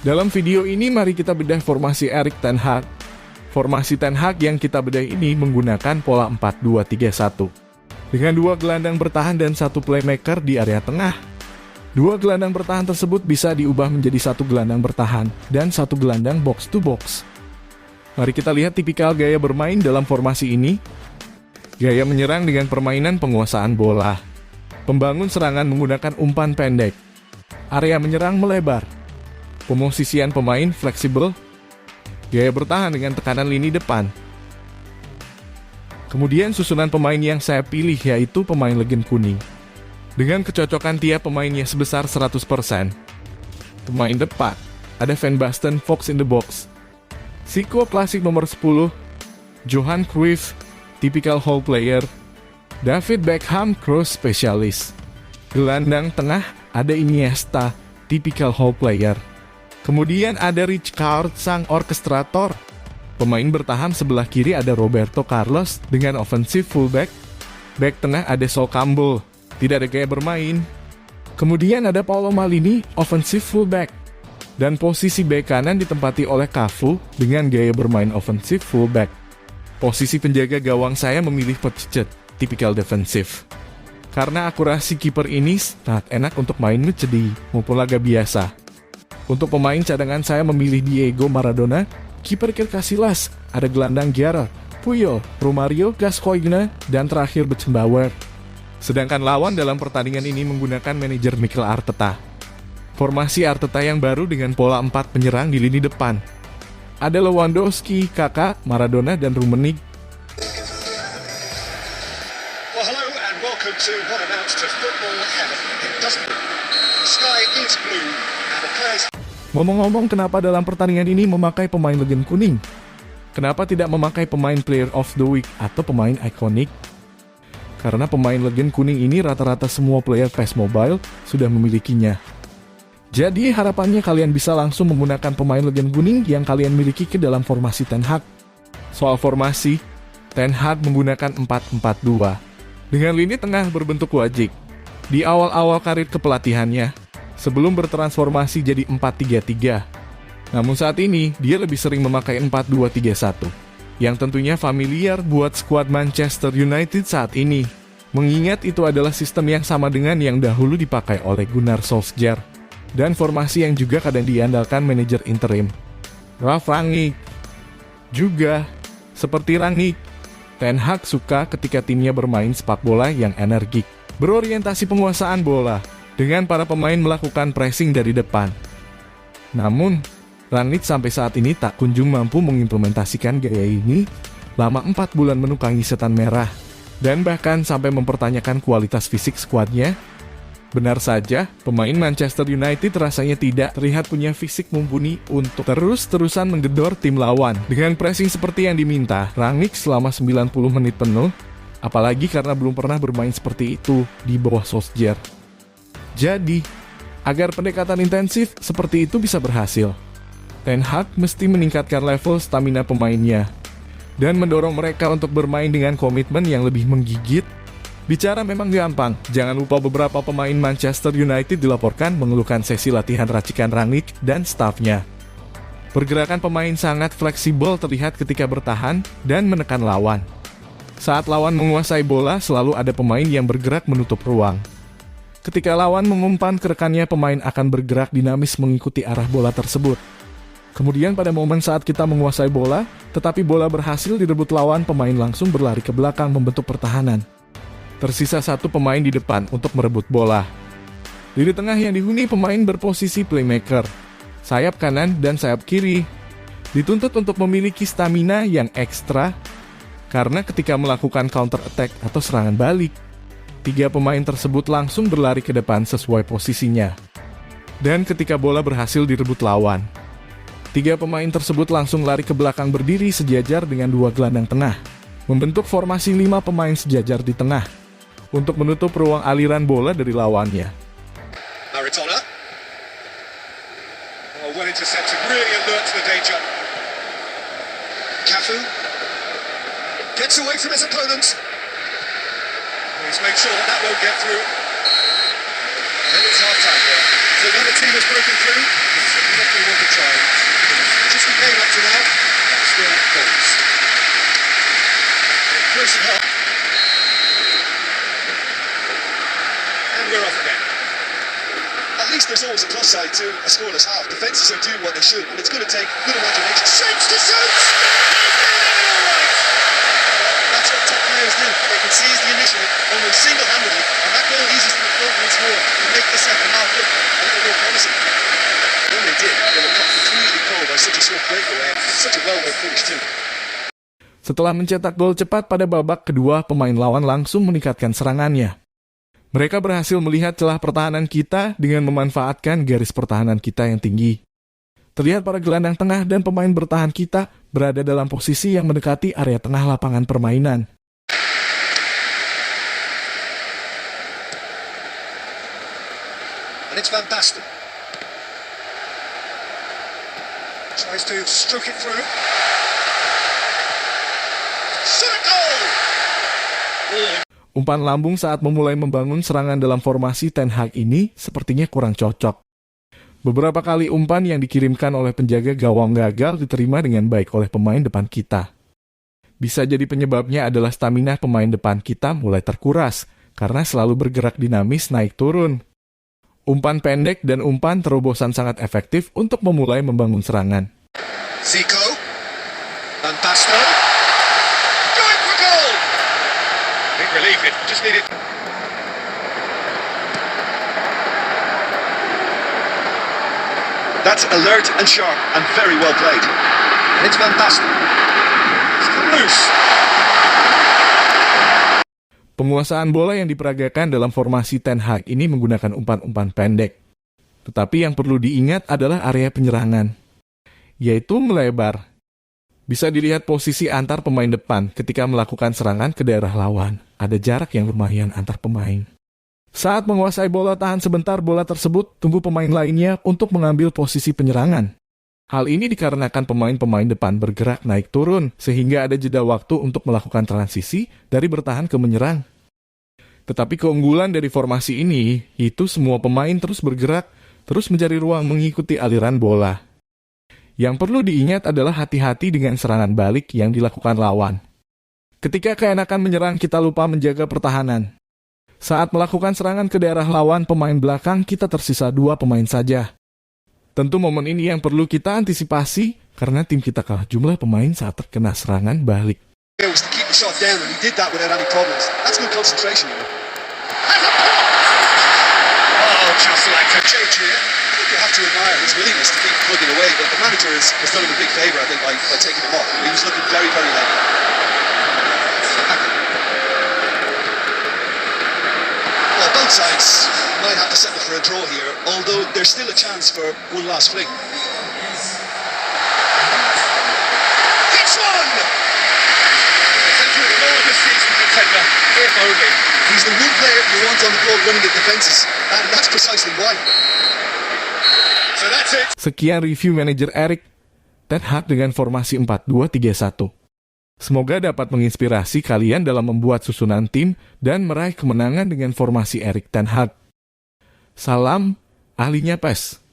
Dalam video ini mari kita bedah formasi Erik ten Hag. Formasi Ten Hag yang kita bedah ini menggunakan pola 4-2-3-1. Dengan 2 gelandang bertahan dan 1 playmaker di area tengah. 2 gelandang bertahan tersebut bisa diubah menjadi 1 gelandang bertahan dan 1 gelandang box to box. Mari kita lihat tipikal gaya bermain dalam formasi ini. Gaya menyerang dengan permainan penguasaan bola. Pembangun serangan menggunakan umpan pendek. Area menyerang melebar. Pemosisian pemain fleksibel. Gaya bertahan dengan tekanan lini depan. Kemudian susunan pemain yang saya pilih yaitu pemain legend kuning. Dengan kecocokan tiap pemainnya sebesar 100%. Pemain depan, ada Van Basten, Fox in the box. Zico klasik nomor 10. Johan Cruyff, typical hole player. David Beckham, cross spesialis. Gelandang tengah, ada Iniesta, typical hole player. Kemudian ada Rijkaard, sang orkestrator. Pemain bertahan sebelah kiri ada Roberto Carlos dengan offensive fullback. Back tengah ada Sol Campbell, tidak ada gaya bermain. Kemudian ada Paolo Maldini, offensive fullback. Dan posisi back kanan ditempati oleh Cafu dengan gaya bermain offensive fullback. Posisi penjaga gawang saya memilih Pochet, typical defensive. Karena akurasi kiper ini sangat enak untuk main matchday maupun laga biasa. Untuk pemain cadangan saya memilih Diego Maradona, kiper Casillas, ada gelandang Gerrard, Puyol, Romario, Gascoigne, dan terakhir Beckenbauer. Sedangkan lawan dalam pertandingan ini menggunakan manajer Mikel Arteta. Formasi Arteta yang baru dengan pola 4 penyerang di lini depan. Ada Lewandowski, Kakak, Maradona, dan Rummenigge. Well, hello and welcome to what amounts to football heaven. It doesn't. The sky is blue and the players. Ngomong-ngomong, kenapa dalam pertandingan ini memakai pemain legend kuning? Kenapa tidak memakai pemain player of the week atau pemain ikonik? Karena pemain legend kuning ini rata-rata semua player PES Mobile sudah memilikinya. Jadi harapannya kalian bisa langsung menggunakan pemain legend kuning yang kalian miliki ke dalam formasi Ten Hag. Soal formasi, Ten Hag menggunakan 4-4-2 dengan lini tengah berbentuk wajik. Di awal-awal karir kepelatihannya, sebelum bertransformasi jadi 4-3-3. Namun saat ini, dia lebih sering memakai 4-2-3-1. Yang tentunya familiar buat skuad Manchester United saat ini. Mengingat itu adalah sistem yang sama dengan yang dahulu dipakai oleh Gunnar Solskjaer. Dan formasi yang juga kadang diandalkan manajer interim, Ralf Rangnick. Juga, seperti Rangnick, Ten Hag suka ketika timnya bermain sepak bola yang energik, berorientasi penguasaan bola, dengan para pemain melakukan pressing dari depan. Namun, Rangnick sampai saat ini tak kunjung mampu mengimplementasikan gaya ini, lama 4 bulan menukangi setan merah, dan bahkan sampai mempertanyakan kualitas fisik skuadnya. Benar saja, pemain Manchester United rasanya tidak terlihat punya fisik mumpuni untuk terus-terusan menggedor tim lawan dengan pressing seperti yang diminta Rangnick selama 90 menit penuh, apalagi karena belum pernah bermain seperti itu di bawah Solskjaer. Jadi, agar pendekatan intensif seperti itu bisa berhasil, Ten Hag mesti meningkatkan level stamina pemainnya dan mendorong mereka untuk bermain dengan komitmen yang lebih menggigit. Bicara memang gampang, jangan lupa beberapa pemain Manchester United dilaporkan mengeluhkan sesi latihan racikan Rangnick dan stafnya. Pergerakan pemain sangat fleksibel terlihat ketika bertahan dan menekan lawan. Saat lawan menguasai bola, selalu ada pemain yang bergerak menutup ruang. Ketika lawan mengumpan ke rekannya, pemain akan bergerak dinamis mengikuti arah bola tersebut. Kemudian pada momen saat kita menguasai bola, tetapi bola berhasil direbut lawan, pemain langsung berlari ke belakang membentuk pertahanan. Tersisa 1 pemain di depan untuk merebut bola. Lini tengah yang dihuni pemain berposisi playmaker, sayap kanan dan sayap kiri. Dituntut untuk memiliki stamina yang ekstra, karena ketika melakukan counter attack atau serangan balik, 3 pemain tersebut langsung berlari ke depan sesuai posisinya. Dan ketika bola berhasil direbut lawan, 3 pemain tersebut langsung lari ke belakang berdiri sejajar dengan 2 gelandang tengah, membentuk formasi 5 pemain sejajar di tengah, untuk menutup ruang aliran bola dari lawannya. Maradona. Oh, well intercepted, really alert to the danger. Cafu gets away from his opponent. He's made sure that won't get through. And it's half time here. So now the team has broken through. What do you want to try? Just the game up to now. Still goals. Close it up. And we're off again. At least there's always a plus side to a scoreless half. Defences are doing what they should, and it's going to take good imagination. Shapes to shoot! That's what top players do. They can seize the initiative almost single-handedly, and that goal eases them afloat once more and make the second half look a little more promising. When they did, they were caught completely cold by such a swift breakaway, and such a well-made finish too. Setelah mencetak gol cepat pada babak kedua, pemain lawan langsung meningkatkan serangannya. Mereka berhasil melihat celah pertahanan kita dengan memanfaatkan garis pertahanan kita yang tinggi. Terlihat para gelandang tengah dan pemain bertahan kita berada dalam posisi yang mendekati area tengah lapangan permainan. And it's Van Basten. Tries to stroke it through. Shot goal! Umpan lambung saat memulai membangun serangan dalam formasi Ten Hag ini sepertinya kurang cocok. Beberapa kali umpan yang dikirimkan oleh penjaga gawang gagal diterima dengan baik oleh pemain depan kita. Bisa jadi penyebabnya adalah stamina pemain depan kita mulai terkuras karena selalu bergerak dinamis naik turun. Umpan pendek dan umpan terobosan sangat efektif untuk memulai membangun serangan. Zico. Van Basten. Going for goal! Big relief, it just needed... That's alert and sharp and very well played. And it's Van Basten. It's loose. Penguasaan bola yang diperagakan dalam formasi Ten Hag ini menggunakan umpan-umpan pendek. Tetapi yang perlu diingat adalah area penyerangan, yaitu melebar. Bisa dilihat posisi antar pemain depan ketika melakukan serangan ke daerah lawan. Ada jarak yang lumayan antar pemain. Saat menguasai bola tahan sebentar bola tersebut, tunggu pemain lainnya untuk mengambil posisi penyerangan. Hal ini dikarenakan pemain-pemain depan bergerak naik turun, sehingga ada jeda waktu untuk melakukan transisi dari bertahan ke menyerang. Tetapi keunggulan dari formasi ini, itu semua pemain terus bergerak, terus mencari ruang mengikuti aliran bola. Yang perlu diingat adalah hati-hati dengan serangan balik yang dilakukan lawan. Ketika keenakan menyerang, kita lupa menjaga pertahanan. Saat melakukan serangan ke daerah lawan pemain belakang, kita tersisa 2 pemain saja. Tentu momen ini yang perlu kita antisipasi karena tim kita kalah jumlah pemain saat terkena serangan balik. It was to keep the shot down, and he did that without any problems. That's good concentration. Oh, just like a change here. I think you have to admire his willingness to keep plugging away, but the manager has done him a big favour, I think, by taking him off. He was looking very, very heavy. Well, both sides might have to settle for a draw here, although there's still a chance for one last fling. Hits one! Potential goal of the season contender, if only. He's the one player you want on the ball running the defences, and that's precisely why. So that's it. Sekian review manajer Erik Ten Hag dengan formasi 4-2-3-1. Semoga dapat menginspirasi kalian dalam membuat susunan tim dan meraih kemenangan dengan formasi Erik Ten Hag. Salam ahlinya PES.